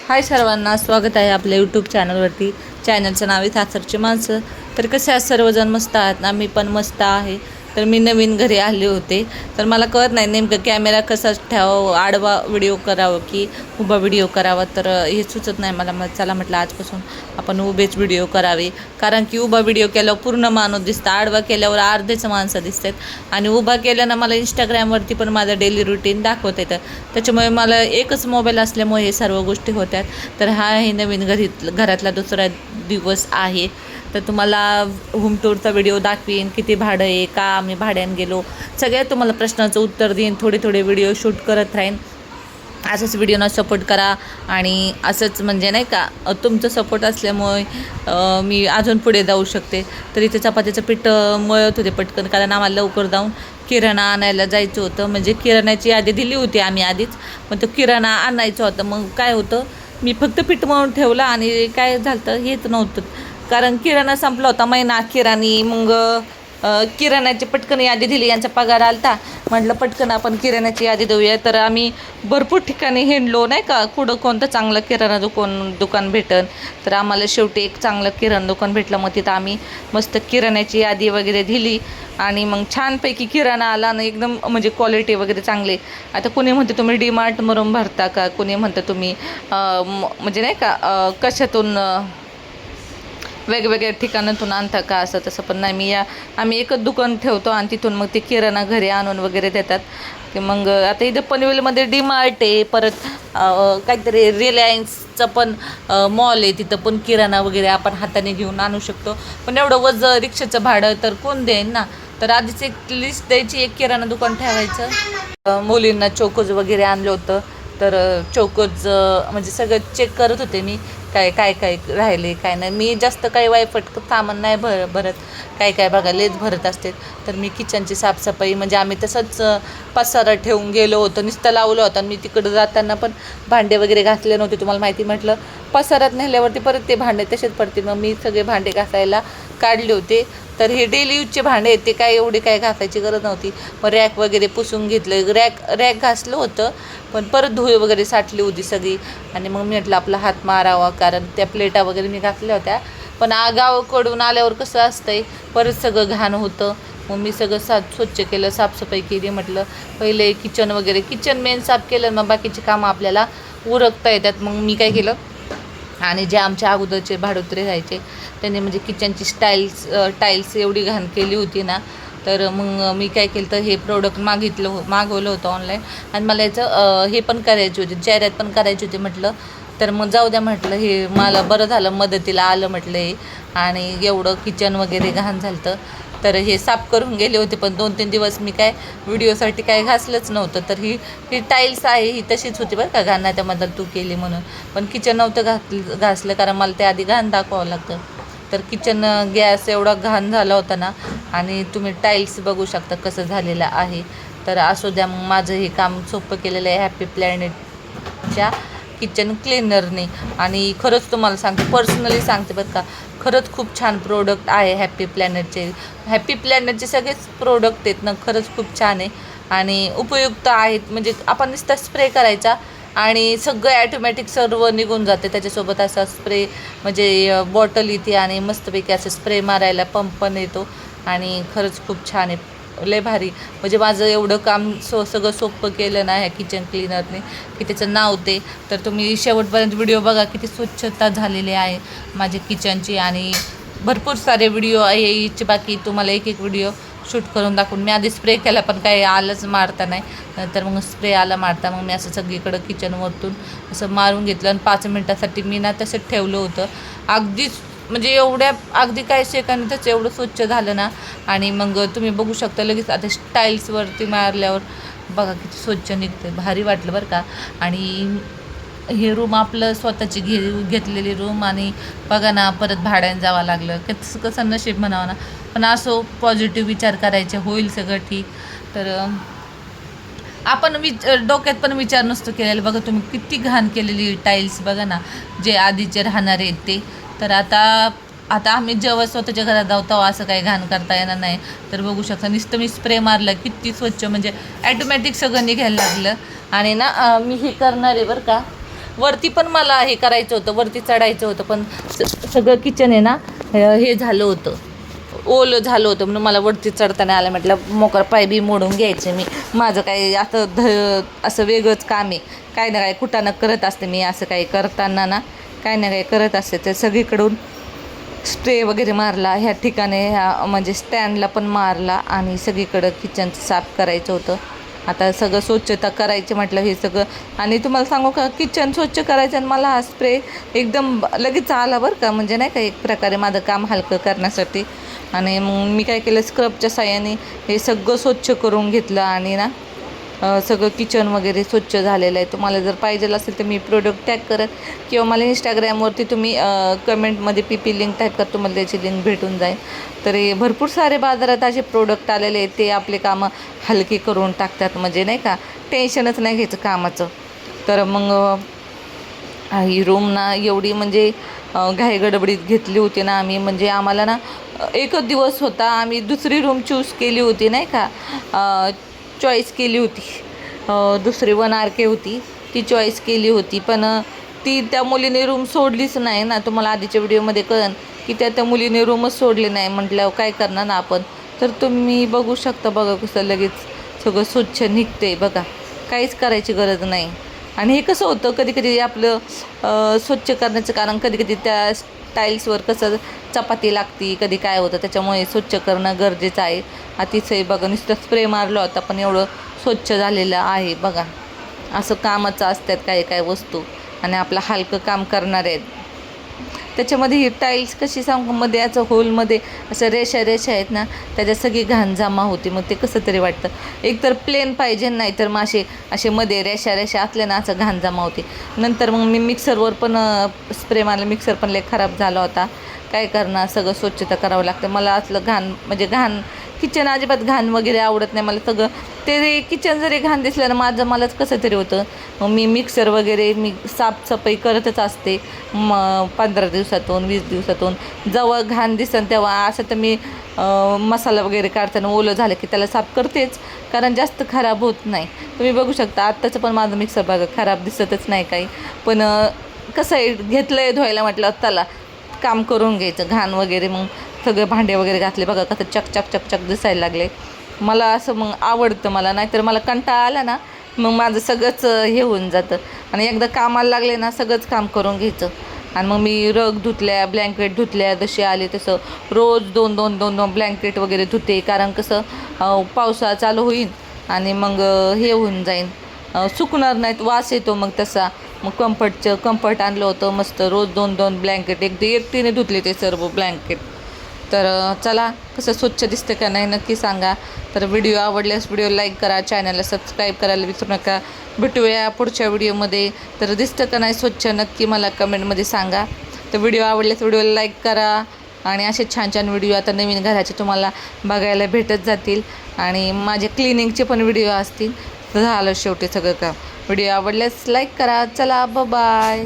हाय सर्वांना, स्वागत आहे आपल्या यूट्यूब चॅनलवरती. चॅनलचं नाव आहे सासरची माणसं. तर कसे आहात सर्वजण? मस्त आहात ना? मी पण मस्त आहे. तर मी नवीन घरी आले होते, तर मला कळत नाही नेमकं कॅमेरा कसा ठेवावं, आडवा व्हिडिओ करावं की उभा व्हिडिओ करावा. तर हे सुचत नाही मला. चला म्हटलं आजपासून आपण उभेच व्हिडिओ करावे, कारण की उभा व्हिडिओ केल्यावर पूर्ण माणूस दिसतं, आडवा केल्यावर अर्धेच माणसं दिसतात. आणि उभा केल्यानं मला इंस्टाग्रामवरती पण माझं डेली रुटीन दाखवता येतं. त्याच्यामुळे मला एकच मोबाईल असल्यामुळे हे सर्व गोष्टी होत्यात. तर हा हे नवीन घरातला दुसरा दिवस आहे. तर तुम्हाला होम टूरचा व्हिडिओ दाखवीन, किती भाडं आहे, का आम्ही भाड्यानं गेलो, सगळ्या तुम्हाला प्रश्नाचं उत्तर देईन. थोडे व्हिडिओ शूट करत राहीन. असंच व्हिडिओना सपोर्ट करा. आणि असंच म्हणजे नाही का, तुमचं सपोर्ट असल्यामुळे मी अजून पुढे जाऊ शकते. तर इथे चपातीचं पीठ मळत होते पटकन, कारण आम्हाला लवकर जाऊन किराणा आणायला जायचं होतं. म्हणजे किराण्याची यादी दिली होती आम्ही आधीच, पण तो किराणा आणायचं होतं. मग काय होतं, मी फक्त पीठ मळून ठेवलं आणि काय झालं हेच नव्हतं, कारण किराणा संपला होता महिना अखेरानी. मग किराण्याची पटकन यादी दिली. यांचा पगार आलता, म्हटलं पटकन आपण किराण्याची यादी देऊया. तर आम्ही भरपूर ठिकाणी हिंडलो नाही का, कोणतं चांगलं किराणा दुकान भेटन. तर आम्हाला शेवटी एक चांगलं किराणा दुकान भेटलं. मग तिथं आम्ही मस्त किराण्याची यादी वगैरे दिली आणि मग छानपैकी किराणा आला आणि एकदम म्हणजे क्वालिटी वगैरे चांगली. आता कोणी म्हणते तुम्ही डीमार्टवरून भरता का, कोणी म्हणतं तुम्ही म्हणजे नाही का कशातून वेगवेगळ्या ठिकाणातून आणता का, असं तसं. पण नाही, आम्ही एकच दुकान ठेवतो आणि तिथून मग ते किराणा घरी आणून वगैरे देतात. की मग आता इथं पनवेलमध्ये डीमार्ट आहे, परत काहीतरी रिलायन्सचं पण मॉल आहे, तिथं पण किराणा वगैरे आपण हाताने घेऊन आणू शकतो. पण एवढं रिक्षाचं भाडं तर कोण देईन ना. तर आधीच एक लिस्ट द्यायची, एक किराणा दुकान ठेवायचं. मुलींना चोकोज वगैरे आणलं होतं. तर चोकोज म्हणजे सगळं चेक करत होते मी, काय राहिले काय नाही. मी जास्त काही वायफट सामान नाही भरत, काय बघा लेच भरत असते. तर मी किचनची साफसफाई म्हणजे आम्ही तसंच पसारा ठेवून गेलो होतो, नुसतं लावलं होतं. आणि मी तिकडं जाताना पण भांडे वगैरे घासले नव्हते. तुम्हाला माहिती, म्हटलं पसारात नेल्यावरती परत ते भांडे तसेच पडतील. मग मी सगळे भांडे घासायला काढले होते. तर हे डेली यूजचे भांडे आहेत, ते काय एवढी काय घासायची गरज नव्हती. मग रॅक वगैरे पुसून घेतलं, रॅक घासलं होतं, पण परत धुळी वगैरे साठली होती सगळी. आणि मग मी म्हटलं आपला हात मारावा, कारण त्या प्लेटा वगैरे मी घातल्या होत्या. पण गावाकडून आल्यावर कसं असतंय, परत सगळं घाण होतं. मग मी सगळं स्वच्छ केलं, साफसफाई केली. म्हटलं पहिले किचन मेन साफ केलं, मग बाकीची कामं आपल्याला उरकता येतात. मग मी काय केलं, आणि जे आमच्या अगोदरचे भाडोत्रे राहायचे त्यांनी म्हणजे किचनची टाईल्स एवढी घाण केली होती ना. तर मग मी काय केलं, तर हे प्रोडक्ट मागवलं होतं ऑनलाईन. आणि मला याचं हे पण करायचे होते, जाहिरात पण करायची होती. म्हटलं तर मग जाऊ द्या, म्हटलं हे मला बरं झालं मदतीला आलं म्हटलं हे. आणि एवढं किचन वगैरे घाण झालं तर हे साफ करून गेले होते. पण 2-3 दिवस मी काय व्हिडिओसाठी काय घासलंच नव्हतं. तर ही टाईल्स आहे, ही तशीच होती बरं का, घाण त्याबद्दल तू केली म्हणून. पण किचन नव्हतं घासलं, कारण मला त्या आधी घाण दाखवावं लागतं. तर किचन गॅस एवढा घाण झाला होता ना. आणि तुम्ही टाईल्स बघू शकता कसं झालेलं आहे. तर असू द्या, मग माझं हे काम सोपं केलेलं आहे हॅपी प्लॅनेटच्या किचन क्लीनरने. आणि खरंच तुम्हाला सांगते, पर्सनली सांगते बरं का, खरंच खूप छान प्रोडक्ट आहे हॅपी प्लॅनेटचे सगळेच प्रोडक्ट आहेत ना, खरंच खूप छान आहे आणि उपयुक्त आहेत. म्हणजे आपण नुसता स्प्रे करायचा आणि सगळं ॲटोमॅटिक सर्व निघून जाते. त्याच्यासोबत असा स्प्रे म्हणजे बॉटल येते आणि मस्तपैकी असं स्प्रे मारायला पंप पण येतो. आणि खरंच खूप छान आहे, लय भारी. म्हणजे माझं एवढं काम सगळं सोपं केलं ना ह्या किचन क्लीनरने, की त्याचं नाव ते. तर तुम्ही शेवटपर्यंत व्हिडिओ बघा, किती स्वच्छता झालेली आहे माझी किचनची. आणि भरपूर सारे व्हिडिओ आहे याचे, बाकी तुम्हाला एक व्हिडिओ शूट करून दाखवून. मी आधी स्प्रे केला, पण काही आलंच मारता नाही. नंतर मग स्प्रे आला मारता. मग मी असं सगळीकडं किचनवरतून असं मारून घेतलं आणि 5 मिनटासाठी मी ना तसंच ठेवलं होतं. अगदीच म्हणजे अगदी काही सेकंदातच एवढं स्वच्छ झालं ना. आणि मग तुम्ही बघू शकता लगेच आता टाईल्सवरती मारल्यावर बघा किती स्वच्छ निघते, भारी वाटलं बरं का. आणि हे रूम आपलं स्वतःची घेतलेली रूम, आणि बघा ना परत भाड्याने जावं लागलं, कसं नशीब म्हणावं ना. पण असो, पॉझिटिव्ह विचार करायचे, होईल सगळं ठीक. तर आपण डोक्यात पण विचार नसतो केलेला. बघा तुम्ही किती घाण केलेली टाईल्स बघा ना, जे आधीचे राहणारे आहेत ते. तर आता आम्ही जेव्हा स्वतःच्या घरात जाऊ तेव्हा असं काही घाण करता येणार नाही. तर बघू शकता, नुसतं मी स्प्रे मारला, किती स्वच्छ म्हणजे ॲटोमॅटिक सगळं निघायला लागलं. आणि ना मी हे करणार आहे बरं का, वरती पण मला हे करायचं होतं, वरती चढायचं होतं, पण सगळं किचन आहे ना हे झालं होतं, ओलं झालं होतं, म्हणून मला वरती चढताना आलं. म्हटलं मोकर पाय बी मोडून घ्यायचे मी, माझं काही आता असं वेगळंच काम आहे, काही ना काही कुटाणं करत असते मी, असं काही करताना ना काही ना काही करत असते. तर सगळीकडून स्प्रे वगैरे मारला, ह्या ठिकाणी म्हणजे स्टँडला पण मारला, आणि सगळीकडं किचनचं साफ करायचं होतं. आता सगळं स्वच्छता करायची म्हटलं हे सगळं. आणि तुम्हाला सांगू का, किचन स्वच्छ करायचं आणि मला हा स्प्रे एकदम लगेच आला बरं का, म्हणजे नाही का एक प्रकारे माझं काम हलकं करण्यासाठी. आणि मग मी काय केलं, स्क्रबच्या साहाय्याने हे सगळं स्वच्छ करून घेतलं, आणि ना सगळं किचन वगैरे स्वच्छ झालेलं आहे. तुम्हाला जर पाहिजे असेल तर मी प्रोडक्ट टॅग करत, किंवा मला इंस्टाग्रामवरती तुम्ही कमेंटमध्ये PP लिंक टाईप करत, तुम्हाला त्याची लिंक भेटून जाईल. तर हे भरपूर सारे बाजारात असे प्रोडक्ट आलेले आहेत, ते आपले कामं हलकी करून टाकतात, म्हणजे नाही का टेन्शनच नाही घ्यायचं कामाचं. तर मग ही रूम ना एवढी म्हणजे घाई गडबडीत घेतली होती ना आम्ही, म्हणजे आम्हाला ना एकच दिवस होता, आम्ही दुसरी रूम चूज केली होती, नाही का चॉईस केली होती, दुसरी 1 RK होती ती चॉईस केली होती. पण ती त्या मुलीने रूम सोडलीच नाही ना, तुम्हाला आधीच्या व्हिडिओमध्ये कळन की त्या मुलीने रूमच सोडली नाही. म्हटल्यावर काय करणार ना आपण. तर तुम्ही बघू शकता, बघा कसं लगेच सगळं स्वच्छ निघते बघा, काहीच करायची गरज नाही. आणि हे कसं होतं, कधी कधी आपलं स्वच्छ करण्याचं कारण, कधी कधी त्या टाईल्सवर कसं चपाती लागती, कधी काय होतं, त्याच्यामुळे स्वच्छ करणं गरजेचं आहे. अतिशय बघा, नुसतं स्प्रे मारला होता पण एवढं स्वच्छ झालेलं आहे बघा. असं कामाचं असतात काही काय वस्तू, आणि आपलं हलकं काम करणार आहेत. त्याच्यामध्ये ही टाईल्स कशी सांगू, मध्ये याचं होलमध्ये असं रेषा आहेत ना, त्याच्यात सगळी घाण जमा होती, मग ते कसं तरी वाटतं. एक तर प्लेन पाहिजे, नाही तर मग असे मध्ये रेषा असले ना, असं घाण जमा होते. नंतर मग मी मिक्सरवर पण स्प्रे मारला, मिक्सर पण लय खराब झाला होता. काय करणार, सगळं स्वच्छता करावं लागतं. मला असलं घाण म्हणजे घाण किचन अजिबात घाण वगैरे आवडत नाही मला. सगळं ते किचन जरी घाण दिसलं ना मलाच कसं तरी होतं. मग मी मिक्सर वगैरे मी साफसफाई करतच असते 15 दिवसातून 20 दिवसातून. जेव्हा घाण दिसन तेव्हा असं तर मी मसाला वगैरे काढताना ओलं झालं की त्याला साफ करतेच, कारण जास्त खराब होत नाही. तुम्ही बघू शकता आत्ताचं पण माझं मिक्सर बघा खराब दिसतच नाही काही. पण कसं आहे, घेतलं आहे धुवायला म्हटलं त्याला काम करून घ्यायचं, घाण वगैरे. मग सगळे भांडे वगैरे घातले बघा कसं चक दिसायला लागले. मला असं मग आवडतं मला, नाहीतर मला कंटाळा आला ना मग माझं सगळंच हे होऊन जातं. आणि एकदा कामाला लागले ना सगळंच काम करून घ्यायचं. आणि मग मी रग धुतल्या, ब्लँकेट धुतल्या, जसे आले तसं रोज दोन ब्लँकेट वगैरे धुते. कारण कसं पावसाळा चालू होईल आणि मग हे होऊन जाईन, सुकणार नाहीत, वास येतो मग तसा. मग कम्फर्ट आणलं होतं मस्त, रोज दोन ब्लँकेट एकटीने धुतले ते सर्व ब्लँकेट. तर चला कसं स्वच्छ दिसतं का नाही नक्की सांगा. तर व्हिडिओ आवडल्यास व्हिडिओ लाईक करा, चॅनलला सबस्क्राईब करायला विसरू नका. भेटूया पुढच्या व्हिडिओमध्ये. तर दिसतं का नाही स्वच्छ नक्की मला कमेंटमध्ये सांगा. तर व्हिडिओ आवडल्यास व्हिडिओला लाईक करा, आणि असे छान व्हिडिओ आता नवीन घराचे तुम्हाला बघायला भेटत जातील. आणि माझे क्लिनिंगचे पण व्हिडिओ असतील. तर झालं शेवटी सगळं काम. व्हिडिओ आवडल्यास लाईक करा. चला बाय.